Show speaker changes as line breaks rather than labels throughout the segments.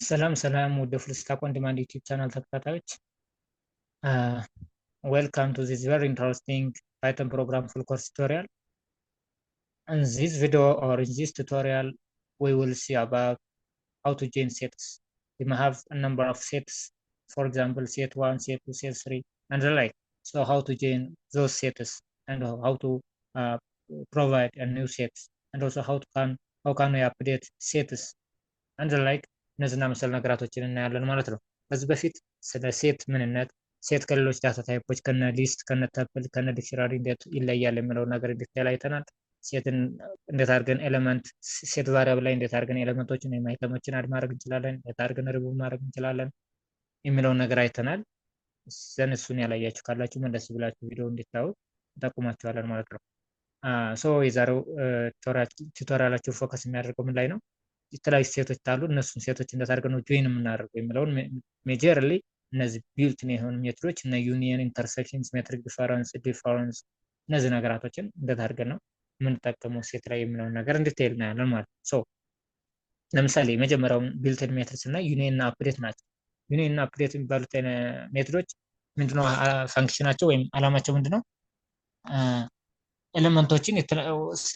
ሰላም ሰላም ወደ ፉል ስታክ ኦን ዲማንድ ዩቲዩብ ቻናል ተከታታዮች welcome to this very interesting Python program full course tutorial. In this video or in this tutorial we will see about how to join sets. We may have a number of sets, for example set 1, set 2, set 3 and the like. So how to join those sets and how to provide a new sets and also how can we update sets and the like. እነዚህና መሰል ነገራቶችን እናያለን ማለት ነው። ከዚህ በፊት ስለ ሴት ምንነት፣ ሴት ከሌሎች ዳታ ታይፖች ከነ ሊስት፣ ከነ ተፕል፣ ከነ ዲክሽነሪ እንዴት ይለያል የሚለውን ነገር ዲቴል አይተናል። ሴትን እንዴት አድርገን ኤሌመንት ሴት ቫሪያብል ላይ እንዴት አድርገን ኤሌመንቶችን ወይም አይተሞችን አድ ማድረግ እንችላለን፣ እንዴት አድርገን ሪሙቭ ማድረግ እንችላለን የሚለውን ነገር አይተናል። ዘን እሱን ያላያችሁ ካላችሁ መለስ ብላችሁ ቪዲዮ እንድታዩ እንጠቁማችኋለን ማለት ነው። የዛሬው ቱቶሪያላችሁ ፎከስ የሚያደርገው ምን ላይ ነው? የተለያዩ ሴቶች አሉ። እነሱን ሴቶች እንዴት አድርገን ነው ጆይን የምናደርገው የሚለውን ሜጀርሊ እነዚህ ቢልት የሆኑ ሜትዶች እነ ዩኒየን፣ ኢንተርሴክሽን፣ ሲሜትሪክ ዲፈረንስ እነዚህ ነገራቶችን እንዴት አድርገን ነው የምንጠቀመው ሴት ላይ የሚለውን ነገር እንዲቴል እናያለን ማለት ነው። ለምሳሌ የመጀመሪያውን ቢልትን ሜትድስ እና ዩኒየን እና አፕዴት ናቸው። ዩኒየን እና አፕዴት የሚባሉት ሜትዶች ምንድነው ፋንክሽናቸው ወይም አላማቸው ምንድነው? ኤሌመንቶችን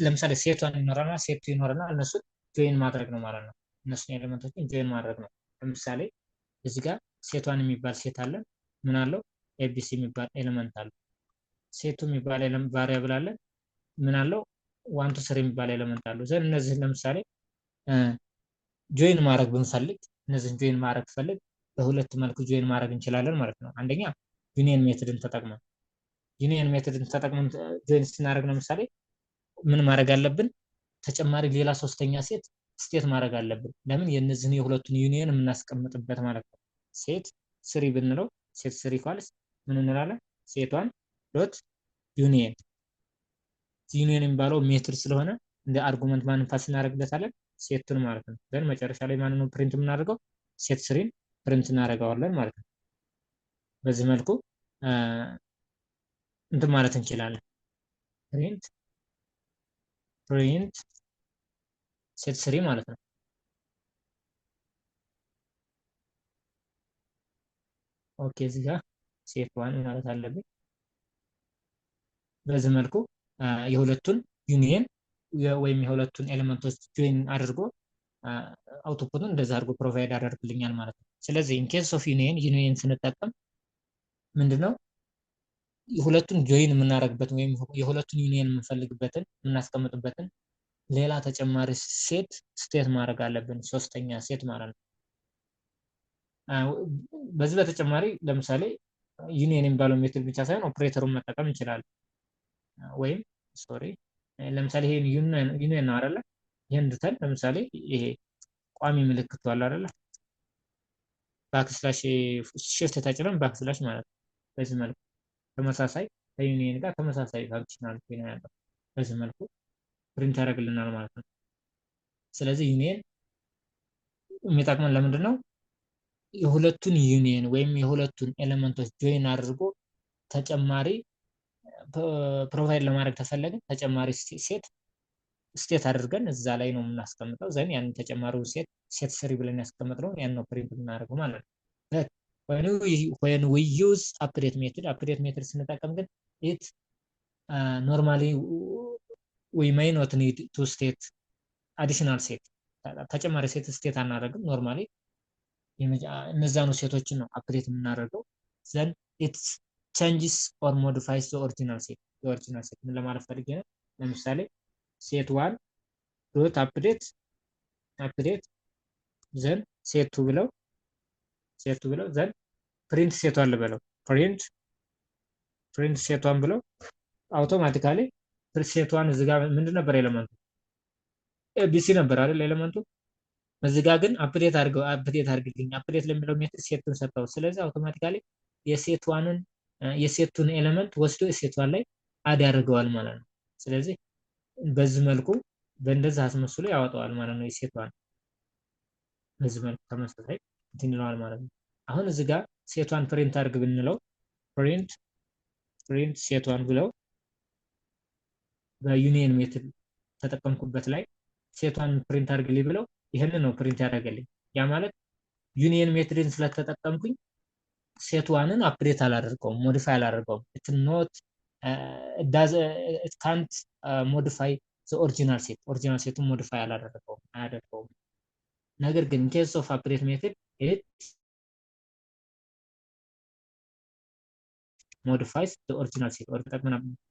ለምሳሌ ሴቷን ይኖረናል፣ ሴቱ ይኖረናል፣ እነሱን ጆይን ማድረግ ነው ማለት ነው። እነሱን ኤሌመንቶችን ጆይን ማድረግ ነው። ለምሳሌ እዚህ ጋር ሴቷን የሚባል ሴት አለ። ምን አለው? ኤቢሲ የሚባል ኤሌመንት አለ። ሴቱ የሚባል ቫሪያብል አለ። ምን አለው? 1 2 3 የሚባል ኤሌመንት አለው። ዘን እነዚህ ለምሳሌ ጆይን ማድረግ ብንፈልግ እነዚህን ጆይን ማድረግ ፈልግ በሁለት መልኩ ጆይን ማድረግ እንችላለን ማለት ነው። አንደኛ ዩኒየን ሜትድን ተጠቅመን ጆይን ስናደርግ ለምሳሌ ምን ማድረግ አለብን? ተጨማሪ ሌላ ሶስተኛ ሴት ስቴት ማድረግ አለብን። ለምን? የነዚህን የሁለቱን ዩኒየን የምናስቀምጥበት ማለት ነው። ሴት ስሪ ብንለው ሴት ስሪ ኢኳልስ ምን እንላለን? ሴቷን ዶት ዩኒየን የሚባለው ሜትድ ስለሆነ እንደ አርጉመንት ማንን ፓስ እናደርግበታለን? ሴቱን ማለት ነው። ግን መጨረሻ ላይ ማንን ነው ፕሪንት የምናደርገው? ሴት ስሪን ፕሪንት እናደርገዋለን ማለት ነው። በዚህ መልኩ እንትን ማለት እንችላለን። ፕሪንት ሴት ስሪ ማለት ነው። ኦኬ እዚህ ጋር ሴት ዋን ማለት አለብኝ። በዚህ መልኩ የሁለቱን ዩኒየን ወይም የሁለቱን ኤሌመንቶች ጆይን አድርጎ አውትፑቱን እንደዛ አድርጎ ፕሮቫይድ ያደርግልኛል ማለት ነው። ስለዚህ ኢን ኬስ ኦፍ ዩኒየን ስንጠቀም ምንድነው የሁለቱን ጆይን የምናደርግበትን ወይም የሁለቱን ዩኒየን የምንፈልግበትን የምናስቀምጥበትን ሌላ ተጨማሪ ሴት ስቴት ማድረግ አለብን፣ ሶስተኛ ሴት ማለት ነው። በዚህ በተጨማሪ ለምሳሌ ዩኒየን የሚባለው ሜትድ ብቻ ሳይሆን ኦፕሬተሩን መጠቀም እንችላለን። ወይም ለምሳሌ ይሄ ዩኒየን ነው አይደለ? ይሄን እንድተን ለምሳሌ ይሄ ቋሚ ምልክት አለ አይደለ? ባክስላሽ shift ተጭነን ባክስላሽ ማለት ነው። በዚህ መልኩ ተመሳሳይ ከዩኒየን ጋር ተመሳሳይ ፋንክሽናሊቲ ነው ያለው። በዚህ መልኩ ፕሪንት ያደርግልናል ማለት ነው። ስለዚህ ዩኒየን የሚጠቅመን ለምንድን ነው? የሁለቱን ዩኒየን ወይም የሁለቱን ኤሌመንቶች ጆይን አድርጎ ተጨማሪ ፕሮቫይድ ለማድረግ ተፈለገ ተጨማሪ ሴት ስቴት አድርገን እዛ ላይ ነው የምናስቀምጠው። ዘን ያን ተጨማሪው ሴት ስሪ ብለን ያስቀምጥነው ያን ነው ፕሪንት የምናደርገው ማለት ነው። when we use update method ስንጠቀም ግን it normally we may not need to state additional set ተጨማሪ ሴት ስቴት አናደርግም። ኖርማሊ እነዛኑ ሴቶችን ነው አፕዴት የምናደርገው። then it changes or modifies the original set ምን ለማለት ፈልጌ ነው? ለምሳሌ ሴት 1 ዶት አፕዴት then ሴት 2 ብለው then ፕሪንት ሴቷን ልበለው ፕሪንት ሴቷን ብለው አውቶማቲካሊ ሴቷን እዚህ ጋር ምንድን ነበር ኤሌመንቱ? ኤቢሲ ነበር አይደል ኤሌመንቱ። እዚህ ጋር ግን አፕዴት አድርግልኝ አፕዴት ለሚለው ሜትድ ሴቱን ሰጠው። ስለዚህ አውቶማቲካሊ የሴቱን ኤሌመንት ወስዶ የሴቷን ላይ አድ ያደርገዋል ማለት ነው። ስለዚህ በዚህ መልኩ በእንደዚህ አስመስሎ ያወጣዋል ማለት ነው። የሴቷን በዚህ መልኩ ተመሳሳይ እንትን ይለዋል ማለት ነው። አሁን እዚህ ጋር ሴቷን ፕሪንት አድርግ ብንለው ፕሪንት ሴቷን ብለው በዩኒየን ሜትድ ተጠቀምኩበት ላይ ሴቷን ፕሪንት አድርግልኝ ብለው ይሄንን ነው ፕሪንት ያደርገልኝ። ያ ማለት ዩኒየን ሜትድን ስለተጠቀምኩኝ ሴት ዋንን አፕዴት አላደርገውም፣ ሞዲፋይ አላደርገውም። ኢት ካንት ሞዲፋይ ዘ ኦሪጂናል ሴት፣ ኦሪጂናል ሴቱን ሞዲፋይ አያደርገውም። ነገር ግን ኬስ ኦፍ አፕዴት ሜትድ ኢት ሞዲፋይስ ዘ ኦሪጂናል ሴት፣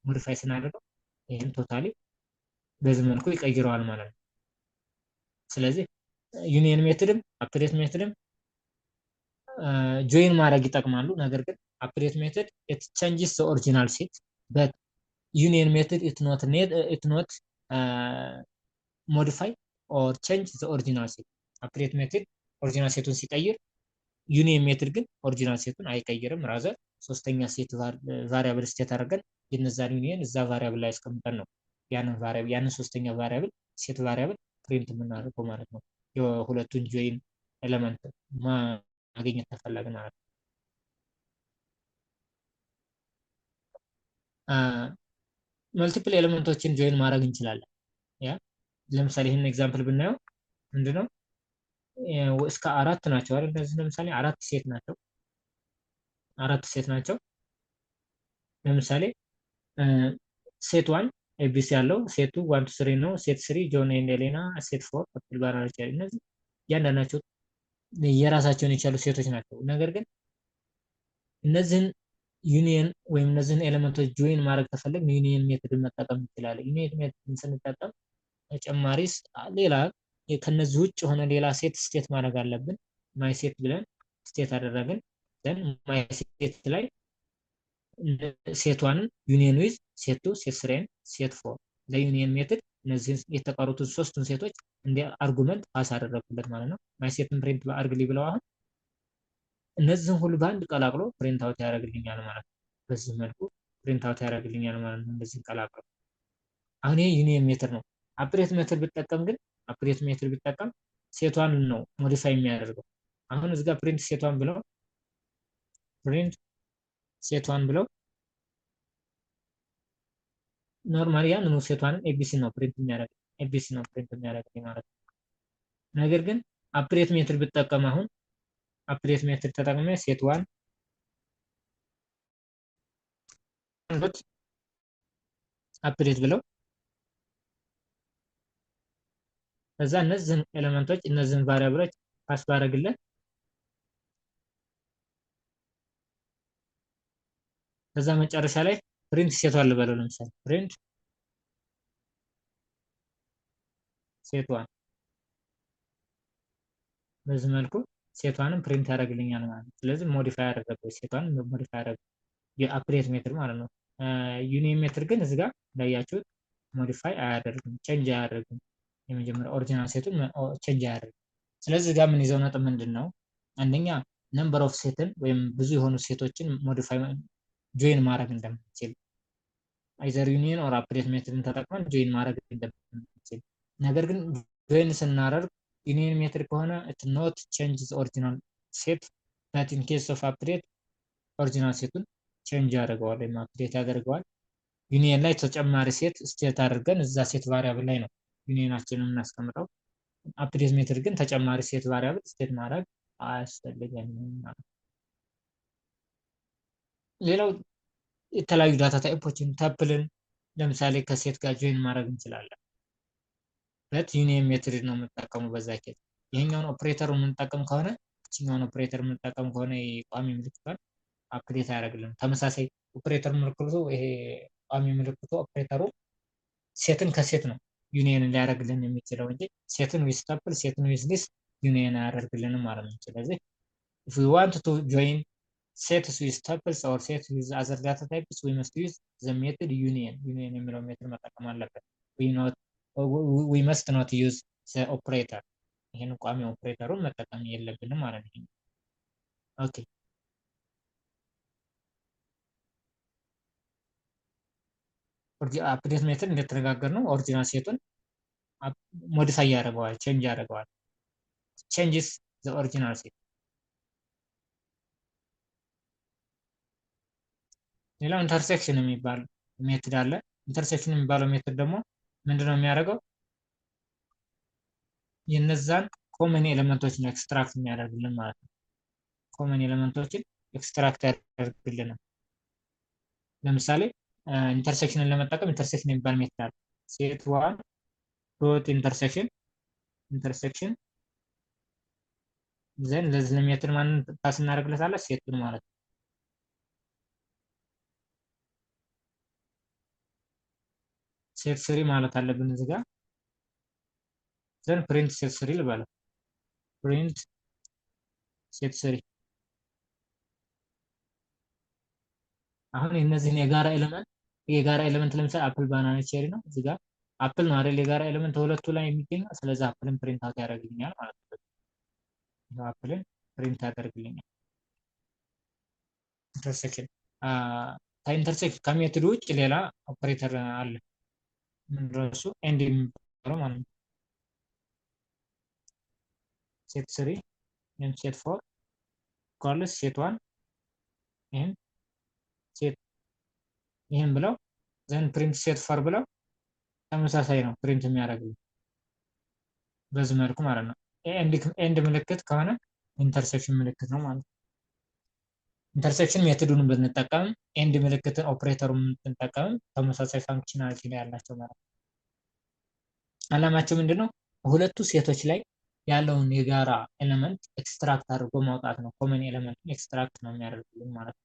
ሞዲፋይ ስናደርገው ይህን ቶታሊ በዚህ መልኩ ይቀይረዋል ማለት ነው። ስለዚህ ዩኒየን ሜትድም አፕዴት ሜትድም ጆይን ማድረግ ይጠቅማሉ። ነገር ግን አፕዴት ሜትድ ኢት ቼንጅስ ዘ ኦሪጂናል ሴት በት ዩኒየን ሜትድ ኢት ኖት ሞዲፋይ ኦር ቼንጅ ዘ ኦሪጂናል ሴት። አፕዴት ሜትድ ኦሪጂናል ሴቱን ሲቀይር፣ ዩኒየን ሜትድ ግን ኦሪጂናል ሴቱን አይቀይርም። ራዘር ሶስተኛ ሴት ቫሪያብል ስቴት አድርገን የነዛን ዩኒየን እዛ ቫሪያብል ላይ አስቀምጠን ነው ያንን ሶስተኛ ቫሪያብል ሴት ቫሪያብል ፕሪንት የምናደርገው ማለት ነው። የሁለቱን ጆይን ኤሌመንት ማግኘት ተፈለግን ማለት ነው። መልቲፕል ኤሌመንቶችን ጆይን ማድረግ እንችላለን። ያ ለምሳሌ ይህን ኤግዛምፕል ብናየው ምንድነው እስከ 4 ናቸው አይደል? እንደዚህ ለምሳሌ 4 ሴት ናቸው። ለምሳሌ ሴት 1 ኤቢሲ ያለው ሴት 2 1 2 3 ነው። ሴት 3 ጆን ኤንድ ኤሌና፣ ሴት 4 አፕል ባናና ቼሪ። እነዚህ እያንዳንዳቸው የራሳቸውን የቻሉ ሴቶች ናቸው። ነገር ግን እነዚህን ዩኒየን ወይም እነዚህን ኤሌመንቶች ጆይን ማድረግ ተፈለግ ዩኒየን ሜትድን መጠቀም እንችላለን። ዩኒየን ሜትድን ስንጠቀም ተጨማሪስ ሌላ ከነዚህ ውጭ የሆነ ሌላ ሴት ስቴት ማድረግ አለብን። ማይ ሴት ብለን ስቴት አደረግን። ዘን ማይ ሴት ላይ ሴት ዋንን ዩኒየን ዊዝ ሴት 2 ሴት 3 ሴት 4 ለዩኒየን ሜትድ እነዚህ የተቀሩትን ሶስቱን ሴቶች እንደ አርጉመንት ፓስ አደረኩለት ማለት ነው። ማይ ሴትን ፕሪንት አድርግልኝ ብለው አሁን እነዚህን ሁሉ በአንድ ቀላቅሎ ፕሪንት አውት ያደርግልኛል ማለት ነው። በዚህ መልኩ ፕሪንት አውት ያደርግልኛል ማለት ነው። እንደዚህ ቀላቅሎ አሁን ይሄ ዩኒየን ሜትድ ነው። አፕዴት ሜትድ ብጠቀም ግን አፕዴት ሜትድ ብጠቀም ሴቷን ነው ሞዲፋይ የሚያደርገው። አሁን እዚህ ጋር ፕሪንት ሴቷን ብለው ኖርማሊ ያንኑ ሴቷንን ኤቢሲ ነው ፕሪንት የሚያደርግ ማለት ነው። ነገር ግን አፕዴት ሜትድ ብጠቀም አሁን አፕዴት ሜትድ ተጠቅሜ ሴት 1 አፕዴት ብለው ከዛ እነዚህን ኤሌመንቶች እነዚህን ቫሪያብሎች ፓስ ባደረግለት ከዛ መጨረሻ ላይ ፕሪንት ሴቷን ልበለው። ለምሳሌ ፕሪንት ሴት 1 በዚህ መልኩ ሴቷንም ፕሪንት ያደርግልኛል ማለት ነው። ስለዚህ ሞዲፋይ ያደረገው ሴቷን ሞዲፋይ ያደረገው የአፕዴት ሜትድ ማለት ነው። ዩኒየን ሜትድ ግን እዚህ ጋር እንዳያችሁት ሞዲፋይ አያደርግም፣ ቼንጅ አያደርግም። የመጀመሪያ ኦሪጂናል ሴቱን ቼንጅ አያደርግም። ስለዚህ ጋር ምን ይዘው ነጥብ ምንድን ነው? አንደኛ ነምበር ኦፍ ሴትን ወይም ብዙ የሆኑ ሴቶችን ሞዲፋይ ጆይን ማድረግ እንደምንችል፣ አይዘር ዩኒየን ኦር አፕዴት ሜትድን ተጠቅመን ጆይን ማድረግ እንደምንችል። ነገር ግን ጆይን ስናደርግ ዩኒየን ሜትድ ከሆነ ኢት ኖት ቼንጅ ዘ ኦሪጂናል ሴት በት ኢን ኬስ ኦፍ አፕዴት ኦሪጂናል ሴቱን ቼንጅ ያደርገዋል ወይም አፕዴት ያደርገዋል። ዩኒየን ላይ ተጨማሪ ሴት ስቴት አድርገን እዛ ሴት ቫሪያብል ላይ ነው ዩኒየናችንን የምናስቀምጠው። አፕዴት ሜትድ ግን ተጨማሪ ሴት ቫሪያብል ስቴት ማድረግ አያስፈልገንም ማለት ነው። ሌላው የተለያዩ ዳታ ታይፖችን ተፕልን ለምሳሌ ከሴት ጋር ጆይን ማድረግ እንችላለን። በት ዩኒየን ሜትድ ነው የምንጠቀሙ በዛ ኬዝ። ይሄኛውን ኦፕሬተር የምንጠቀም ከሆነ እችኛውን ኦፕሬተር የምንጠቀም ከሆነ ቋሚ ምልክቷን አፕዴት አያደርግልንም። ተመሳሳይ ኦፕሬተር ምልክቱ ይሄ ቋሚ ምልክቱ ኦፕሬተሩ ሴትን ከሴት ነው ዩኒየን ሊያደርግልን የሚችለው እንጂ ሴትን ዊዝ ተፕል ሴትን ዊዝ ሊስት ዩኒየን አያደርግልንም ማለት ነው። ስለዚህ if we want to join sets with tuples or sets with other data types we must use the method union የሚለው ሜትድ መጠቀም አለበት። we must not use the operator ይሄን ቋሚ ኦፕሬተሩን መጠቀም የለብንም ማለት ነው። ኦኬ አፕዴት ሜትድ እንደተነጋገር ነው ኦሪጂናል ሴቱን ሞዲፋይ ያደርገዋል፣ ቼንጅ ያደርገዋል። changes the original set። ሌላው ኢንተርሴክሽን የሚባል ሜትድ አለ። ኢንተርሴክሽን የሚባለው ሜትድ ደግሞ ምንድነው የሚያደርገው? የነዛን ኮመን ኤሌመንቶችን ኤክስትራክት የሚያደርግልን ማለት ነው። ኮመን ኤሌመንቶችን ኤክስትራክት ያደርግልናል። ለምሳሌ ኢንተርሴክሽንን ለመጠቀም ኢንተርሴክሽን የሚባል ሜትድ አለ። ሴት ዋን ዶት ኢንተርሴክሽን ዘን ለዚህ ለሜትድ ማንን ፓስ እናደርግለታለን? ሴቱን ማለት ነው። ሴት ስሪ ማለት አለብን እዚህ ጋር። ዘን ፕሪንት ሴት ስሪ ልበለው። ፕሪንት ሴት ስሪ። አሁን እነዚህን የጋራ ኤሌመንት ለምሳሌ አፕል፣ ባናና፣ ቼሪ ነው። እዚህ ጋር አፕል ነው አይደል የጋራ ኤሌመንት ሁለቱ ላይ የሚገኘው። ስለዚህ አፕልን ፕሪንት አውት ያደርግልኛል ማለት ነው። አፕልን ፕሪንት ያደርግልኛል። ኢንተርሴክሽን ከኢንተርሴክሽን ከሜትድ ውጭ ሌላ ኦፕሬተር አለ። ምንድነው እሱ? ኤንድ የሚባለው ማለት ነው። ሴት ስሪ ወይም ሴት ፎር ኢኳልስ ሴት ዋን ይህን ብለው ዘን ፕሪንት ሴት ፎር ብለው ተመሳሳይ ነው ፕሪንት የሚያደርግልኝ በዚህ መልኩ ማለት ነው። ኤንድ ምልክት ከሆነ ኢንተርሴክሽን ምልክት ነው ማለት ነው። ኢንተርሴክሽን ሜትዱን ብንጠቀም ኤንድ ምልክትን ኦፕሬተሩን ብንጠቀም ተመሳሳይ ፋንክሽናሊቲ ላይ ያላቸው ማለት ነው። አላማቸው ምንድነው? ሁለቱ ሴቶች ላይ ያለውን የጋራ ኤሌመንት ኤክስትራክት አድርጎ ማውጣት ነው። ኮመን ኤሌመንትን ኤክስትራክት ነው የሚያደርግልን ማለት ነው።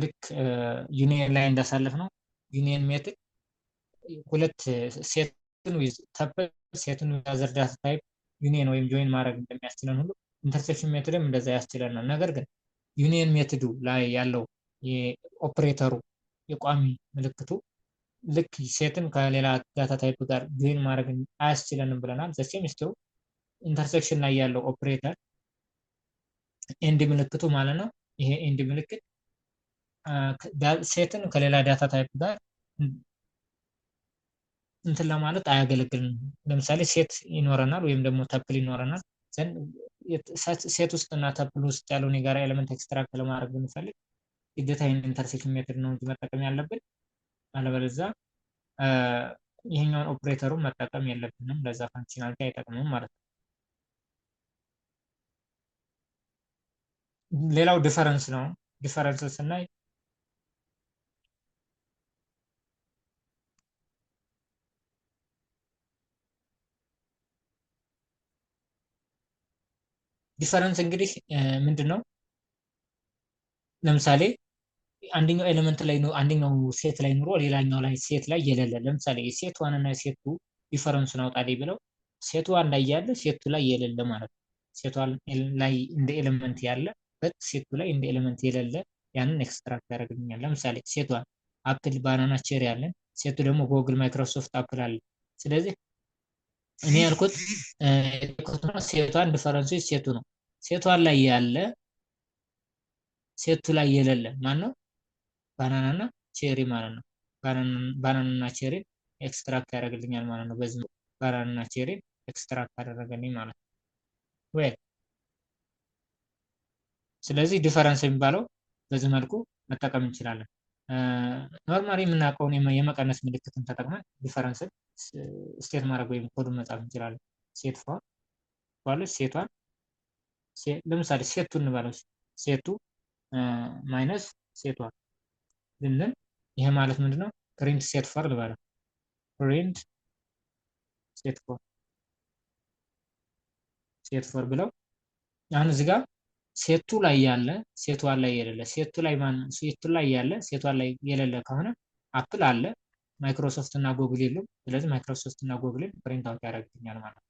ልክ ዩኒየን ላይ እንዳሳለፍ ነው። ዩኒየን ሜትድ ሁለት ሴትን ዊዝ ተፕል ሴትን ዊዝ አዘር ዳታ ታይፕ ዩኒየን ወይም ጆይን ማድረግ እንደሚያስችለን ሁሉ ኢንተርሴክሽን ሜትድም እንደዛ ያስችለናል። ነገር ግን ዩኒየን ሜትዱ ላይ ያለው የኦፕሬተሩ የቋሚ ምልክቱ ልክ ሴትን ከሌላ ዳታ ታይፕ ጋር ጆይን ማድረግ አያስችለንም ብለናል። ዘሴም ስትሩ ኢንተርሴክሽን ላይ ያለው ኦፕሬተር ኤንድ ምልክቱ ማለት ነው። ይሄ ኤንድ ምልክት ሴትን ከሌላ ዳታ ታይፕ ጋር እንትን ለማለት አያገለግልም። ለምሳሌ ሴት ይኖረናል ወይም ደግሞ ተፕል ይኖረናል። ሴት ውስጥ እና ተፕል ውስጥ ያለውን የጋራ ኤሌመንት ኤክስትራክት ለማድረግ ብንፈልግ ግዴታ ይህን ኢንተርሴክሽን ሜትድ ነው እንጂ መጠቀም ያለብን፣ አለበለዚያ ይሄኛውን ኦፕሬተሩን መጠቀም የለብንም። ለዛ ፋንክሽናሊቲ አይጠቅምም ማለት ነው። ሌላው ዲፈረንስ ነው። ዲፈረንስ ስናይ ዲፈረንስ እንግዲህ ምንድን ነው? ለምሳሌ አንደኛው ኤሌመንት ላይ ነው አንደኛው ሴት ላይ ኑሮ ሌላኛው ላይ ሴት ላይ የሌለ። ለምሳሌ የሴት ዋን እና የሴት ቱ ዲፈረንሱን አውጣልኝ ብለው ሴት ዋን ላይ ያለ ሴት ቱ ላይ የሌለ ማለት ነው። ሴት ዋን ላይ እንደ ኤሌመንት ያለ ሴት ቱ ላይ እንደ ኤሌመንት የሌለ ያንን ኤክስትራክት ያደርግልኛል። ለምሳሌ ሴት ዋን አፕል፣ ባናና፣ ቼሪ ያለን፣ ሴቱ ደግሞ ጎግል፣ ማይክሮሶፍት፣ አፕል አለ። ስለዚህ እኔ ያልኩት ሴቷን ዲፈረንሱ ሴቱ ነው። ሴቷን ላይ ያለ ሴቱ ላይ የሌለ ማን ነው? ባናና እና ቼሪ ማለት ነው። ባናና እና ቼሪ ኤክስትራክት ያደርግልኛል ማለት ነው። በዚህ ባናና እና ቼሪ ኤክስትራክት አደረገልኝ ማለት ነው። ወይ ስለዚህ ዲፈረንስ የሚባለው በዚህ መልኩ መጠቀም እንችላለን። ኖርማሊ የምናውቀውን የመቀነስ ምልክትን ተጠቅመን ዲፈረንስን ስቴት ማድረግ ወይም ኮዱን መጻፍ እንችላለን። ሴት ፎር ባለች ሴቷን ለምሳሌ ሴቱ እንባለው ሴቱ ማይነስ ሴቷ ብንል ይሄ ማለት ምንድነው? ፕሪንት ሴት ፎር ልባለው። ፕሪንት ሴት ፎር ብለው አሁን እዚህ ጋር ሴቱ ላይ ያለ ሴቷ ላይ የሌለ ሴቱ ላይ ያለ ሴቷ ላይ የሌለ ከሆነ አፕል አለ፣ ማይክሮሶፍት እና ጎግል የሉም። ስለዚህ ማይክሮሶፍት እና ጎግልን ፕሪንት አውት ያደርግልኛል ማለት ነው።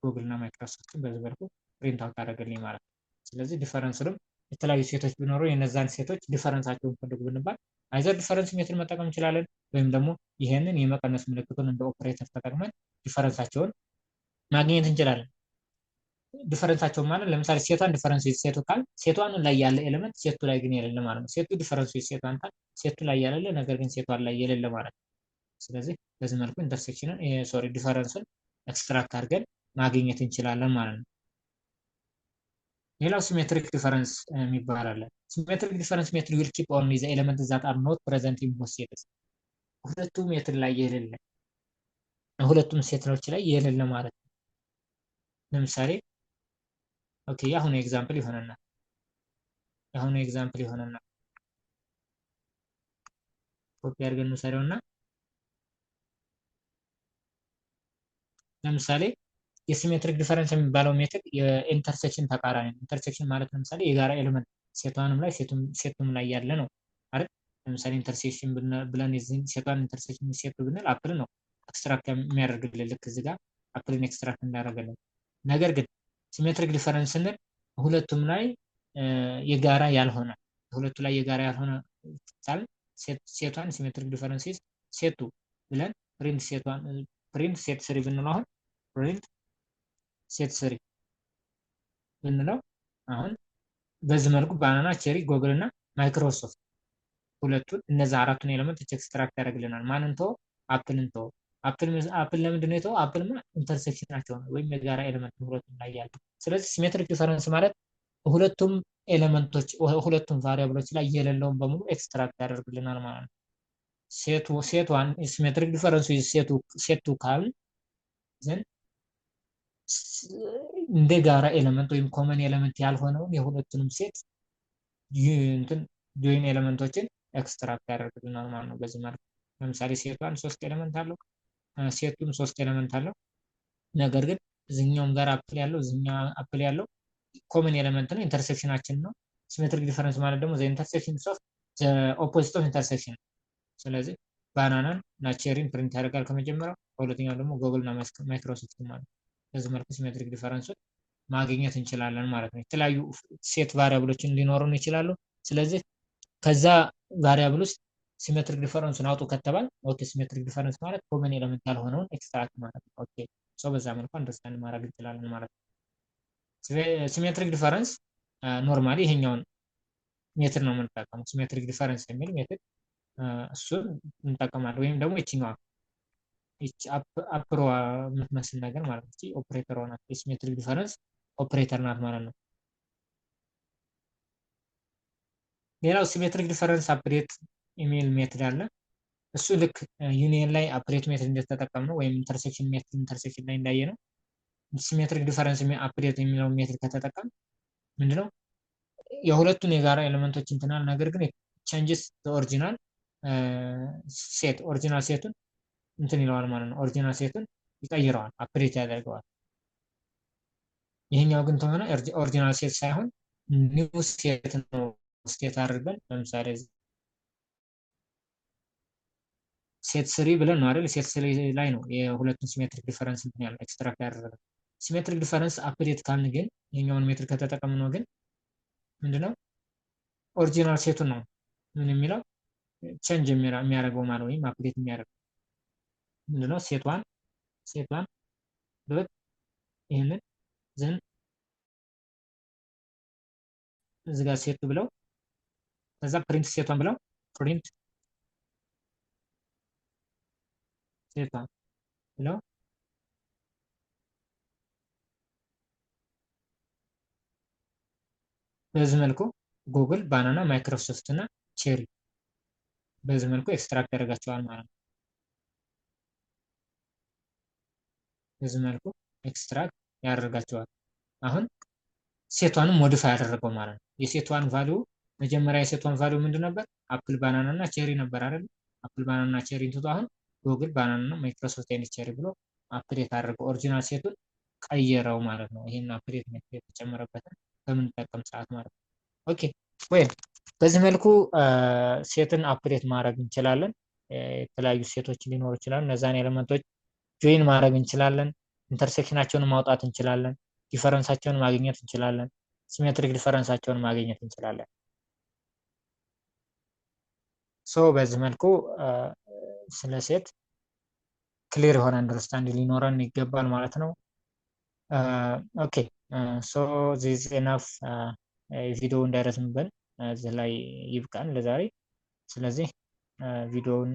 ጎግል እና ማይክሮሶፍትን በዚህ መልኩ ፕሪንት አውት ያደርግልኝ ማለት ነው። ስለዚህ ዲፈረንስንም የተለያዩ ሴቶች ቢኖሩ የነዛን ሴቶች ዲፈረንሳቸውን ፈልጉ ብንባል አይዘር ዲፈረንስ ሜትድ መጠቀም እንችላለን፣ ወይም ደግሞ ይሄንን የመቀነስ ምልክቱን እንደ ኦፕሬተር ተጠቅመን ዲፈረንሳቸውን ማግኘት እንችላለን። ዲፈረንሳቸውን ማለት ለምሳሌ ሴቷን ዲፈረንስ ሴቱ ካል ሴቷን ላይ ያለ ኤሌመንት ሴቱ ላይ ግን የሌለ ማለት ነው። ሴቱ ዲፈረንስ ሴቷን ካል ሴቱ ላይ ያለ ነገር ግን ሴቷን ላይ የሌለ ማለት ነው። ስለዚህ በዚህ መልኩ ኢንተርሴክሽንን ዲፈረንስን ኤክስትራክት አድርገን ማግኘት እንችላለን ማለት ነው። ሌላው ሲሜትሪክ ዲፈረንስ የሚባል አለ። ሲሜትሪክ ዲፈረንስ ሜትድ ዊል ኪፕ ኦንሊ ዘ ኤሌመንት ዛት አር ኖት ፕሬዘንት ኢን ቦዝ ሴትስ። ሁለቱም ሜትድ ላይ የሌለ ሁለቱም ሴቶች ላይ የሌለ ማለት ነው። ለምሳሌ ኦኬ የአሁኑ ኤግዛምፕል ይሆነናል። ኮፒ አድርገን እንውሰደውና ለምሳሌ የሲሜትሪክ ዲፈረንስ የሚባለው ሜትድ የኢንተርሴክሽን ተቃራኒ ነው። ኢንተርሴክሽን ማለት ለምሳሌ የጋራ ኤሌመንት ሴቷንም ላይ ሴቱም ላይ ያለ ነው አይደል? ለምሳሌ ኢንተርሴክሽን ብለን የዚህን ሴቷን ኢንተርሴክሽን ሴቱ ብንል አፕል ነው ኤክስትራክት የሚያደርግልን ልክ እዚህ ጋር አፕልን ኤክስትራክት እንዳደረገልን። ነገር ግን ሲሜትሪክ ዲፈረንስ ስንል ሁለቱም ላይ የጋራ ያልሆነ ሴቷን ሲሜትሪክ ዲፈረንስ ሴቱ ብለን ፕሪንት ሴት ስሪ ብንለው አሁን ፕሪንት ሴት ስሪ ብንለው አሁን በዚህ መልኩ ባናና፣ ቼሪ፣ ጎግል እና ማይክሮሶፍት ሁለቱን እነዚህ አራቱን ኤሌመንቶች ኤክስትራክት ያደርግልናል። ማንን ተወው? አፕልን ተወው። አፕል ለምንድን ነው የተወው? አፕልማ ኢንተርሴክሽናቸው ነው ወይም የጋራ ኤሌመንት ሁለቱም ላይ ያለው። ስለዚህ ሲሜትሪክ ዲፈረንስ ማለት ሁለቱም ኤሌመንቶች ሁለቱም ቫሪያብሎች ላይ የሌለውን በሙሉ ኤክስትራክት ያደርግልናል ማለት ነው። ሴቷን ሲሜትሪክ ዲፈረንሱ ሴቱ ካልን ዘንድ እንደ ጋራ ኤሌመንት ወይም ኮመን ኤሌመንት ያልሆነውን የሁለቱንም ሴት ጆይን ኤሌመንቶችን ኤክስትራክት ያደርግልናል ማለት ነው። በዚህ መልኩ ለምሳሌ ሴቷን 3 ኤሌመንት አለው፣ ሴቱም 3 ኤሌመንት አለው። ነገር ግን እዚህኛውም ጋር አፕል ያለው እዚህኛው አፕል ያለው ኮመን ኤሌመንት ነው፣ ኢንተርሴክሽናችን ነው። ሲሜትሪክ ዲፈረንስ ማለት ደግሞ ዘ ኢንተርሴክሽን ኦፍ ዘ ኦፖዚት ኦፍ ኢንተርሴክሽን። ስለዚህ ባናናን እና ቼሪን ፕሪንት ያደርጋል ከመጀመሪያው፣ ከሁለተኛው ደግሞ ጎግል እና ማይክሮሶፍት ማለት ነው። በዚህ መልኩ ሲሜትሪክ ዲፈረንሱን ማግኘት እንችላለን ማለት ነው። የተለያዩ ሴት ቫሪያብሎችን ሊኖሩን ይችላሉ። ስለዚህ ከዛ ቫሪያብል ውስጥ ሲሜትሪክ ዲፈረንሱን አውጡ ከተባል ኦኬ ሲሜትሪክ ዲፈረንስ ማለት ኮመን ኤሌመንት ያልሆነውን ኤክስትራክት ማለት ነው። ኦኬ ሶ በዛ መልኩ አንደርስታንድ ማድረግ እንችላለን ማለት ነው። ሲሜትሪክ ዲፈረንስ ኖርማሊ ይሄኛውን ሜትድ ነው የምንጠቀመው። ሲሜትሪክ ዲፈረንስ የሚል ሜትድ እሱን እንጠቀማለን። ወይም ደግሞ ይችኛዋ አፕሮ የምትመስል ነገር ማለት ነው። ኦፕሬተር ናት፣ የሲሜትሪክ ዲፈረንስ ኦፕሬተር ናት ማለት ነው። ሌላው ሲሜትሪክ ዲፈረንስ አፕዴት ኢሜል ሜትድ አለ። እሱ ልክ ዩኒየን ላይ አፕዴት ሜትድ እንደተጠቀም ነው ወይም ኢንተርሴክሽን ሜትድ ኢንተርሴክሽን ላይ እንዳየ ነው። ሲሜትሪክ ዲፈረንስ አፕዴት የሚለው ሜትድ ከተጠቀም ምንድነው የሁለቱን የጋራ ኤሌመንቶች እንትናል፣ ነገር ግን ቼንጅስ ኦሪጂናል ሴቱን እንትን ይለዋል ማለት ነው። ኦሪጂናል ሴቱን ይቀይረዋል፣ አፕዴት ያደርገዋል። ይሄኛው ግን ተሆነ ኦሪጂናል ሴት ሳይሆን ኒው ሴት ነው ስቴት አድርገን ለምሳሌ ሴት ስሪ ብለን ነው አይደል? ሴት ስሪ ላይ ነው የሁለቱን ሲሜትሪክ ዲፈረንስ እንትን ያለው ኤክስትራክት ያደረገው። ሲሜትሪክ ዲፈረንስ አፕዴት ካልን ግን የኛውን ሜትር ከተጠቀምን ነው ግን ምንድነው ኦሪጂናል ሴቱን ነው ምን የሚለው ቼንጅ የሚያደርገው ማለት ወይም አፕዴት የሚያደርገው ምንድነው ሴቷን ዶት ይሄንን ዘን እዚህ ጋር ሴቱ ብለው ከዛ ፕሪንት ሴቷን ብለው ፕሪንት ሴቷን ብለው በዚህ መልኩ ጉግል፣ ባናና፣ ማይክሮሶፍት እና ቼሪ በዚህ መልኩ ኤክስትራክት ያደርጋቸዋል ማለት ነው። በዚህ መልኩ ኤክስትራክት ያደርጋቸዋል። አሁን ሴቷንም ሞዲፋይ ያደረገው ማለት ነው። የሴቷን ቫልዩ መጀመሪያ የሴቷን ቫልዩ ምንድን ነበር? አፕል፣ ባናና እና ቼሪ ነበር አይደል? አፕል፣ ባናና እና ቼሪ እንትቶ አሁን ጉግል፣ ባናና እና ማይክሮሶፍት ኤንድ ቼሪ ብሎ አፕዴት አደረገው። ኦሪጂናል ሴቱን ቀየረው ማለት ነው። ይሄን አፕዴት ሜትድ የተጨመረበትን በምንጠቀም ሰዓት ማለት ነው። ኦኬ ወይም በዚህ መልኩ ሴትን አፕዴት ማድረግ እንችላለን። የተለያዩ ሴቶች ሊኖሩ ይችላሉ። እነዛን ኤሌመንቶች ጆይን ማድረግ እንችላለን። ኢንተርሴክሽናቸውን ማውጣት እንችላለን። ዲፈረንሳቸውን ማግኘት እንችላለን። ሲሜትሪክ ዲፈረንሳቸውን ማግኘት እንችላለን። ሶ በዚህ መልኩ ስለ ሴት ክሊር የሆነ አንደርስታንድ ሊኖረን ይገባል ማለት ነው። ኦኬ ሶ ዚስ ኤናፍ ቪዲዮ እንዳይረዝምብን እዚህ ላይ ይብቃን ለዛሬ። ስለዚህ ቪዲዮውን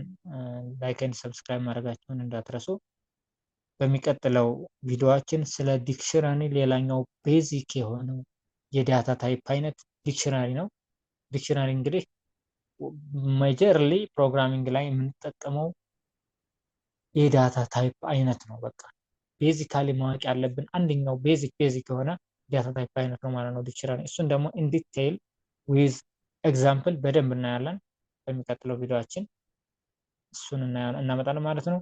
ላይክ ኤንድ ሰብስክራይብ ማድረጋችሁን እንዳትረሱ። በሚቀጥለው ቪዲዮአችን ስለ ዲክሽነሪ ሌላኛው ቤዚክ የሆነው የዳታ ታይፕ አይነት ዲክሽነሪ ነው። ዲክሽነሪ እንግዲህ ሜጀርሊ ፕሮግራሚንግ ላይ የምንጠቀመው የዳታ ታይፕ አይነት ነው። በቃ ቤዚካሊ ማወቅ ያለብን አንደኛው ቤዚክ የሆነ ዳታ ታይፕ አይነት ነው ማለት ነው ዲክሽነሪ። እሱን ደግሞ ኢን ዲቴይል ዊዝ ኤግዛምፕል በደንብ እናያለን በሚቀጥለው ቪዲዮአችን። እሱን እናመጣለን ማለት ነው።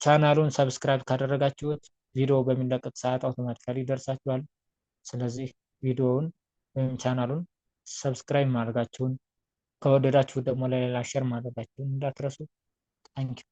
ቻናሉን ሰብስክራይብ ካደረጋችሁት ቪዲዮ በሚለቀቅ ሰዓት አውቶማቲካሊ ይደርሳችኋል። ስለዚህ ቪዲዮውን ወይም ቻናሉን ሰብስክራይብ ማድረጋችሁን ከወደዳችሁት ደግሞ ለሌላ ሼር ማድረጋችሁን እንዳትረሱ። ታንኪዩ